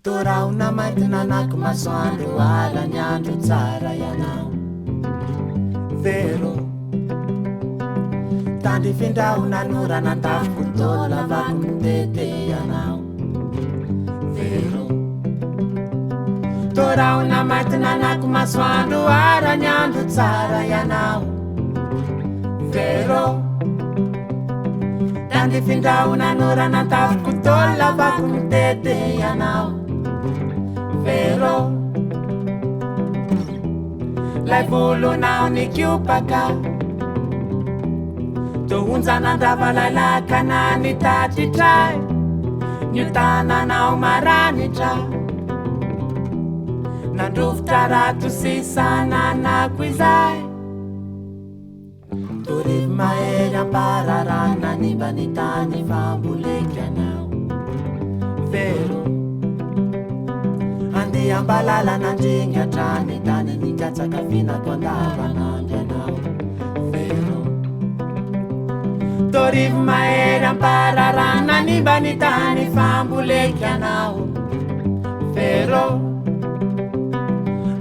toraona mainty nanaky masoandro alany andro tsara ianao vero tandry findrahona norana an-tafotôla vaky mitete ianao vero toraona mainty nanaky masoandro alany andro tsara ianao vero tandry findrahona norana an-tafotôla vaky mitete ianao vero lay volonao nikiopaka tohonjanandrava lailakana nitatitray niotananao maranitra nandrovotra rato sisananako izay torivo mahery ampararana nimba nitany famboleky anao vero ambalala nandrigny atrany tany nikatsaka finako andavanandro anao vero torivo mahery ampararana nimba nitany famboleky anao vero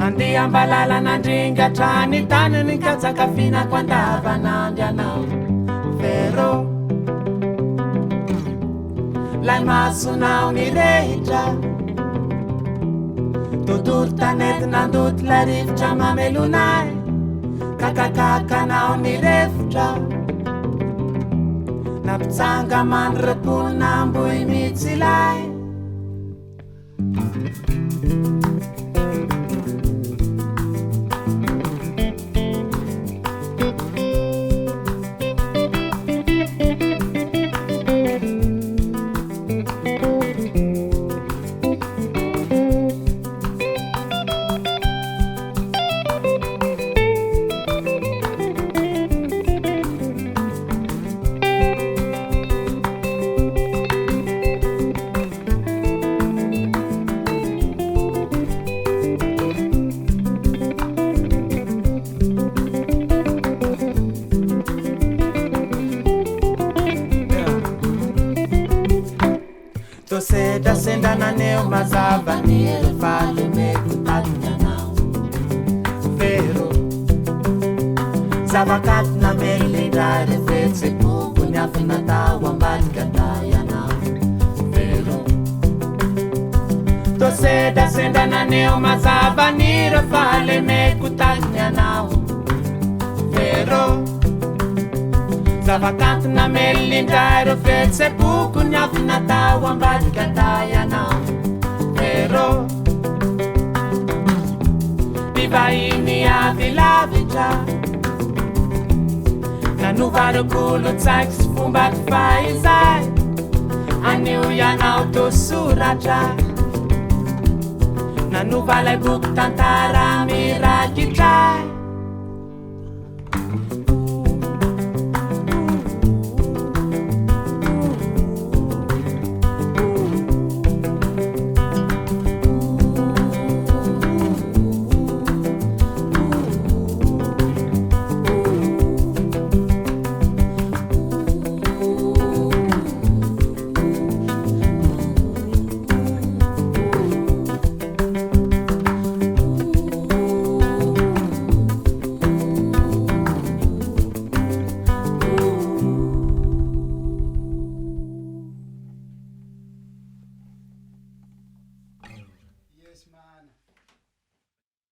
andeha ambalala nandrigny atrany tany nikatsaka finako andavanandro anao vero lay masonao nirehitra totory tanety nandoty la rivotra mamelonay kakakakanao nirefotra nampitsanga mandro-ponina amboy mitsy lay sendananeo mazava nielefalemeko talinyanao vero zavakatina melindray refetsy bobo ny afinatao ambadika tayanao vero sendananeo mazava nielefalemeko talinyanao vero zavakantina melindray refetsy bobo ny afinatao ambadika tayanao vero mivahiny avy lavitra nanovarokolo tsaiky sy fombaky faizay anio ianao tosoratra nanovalay boky tantara mirakitray Yes, man.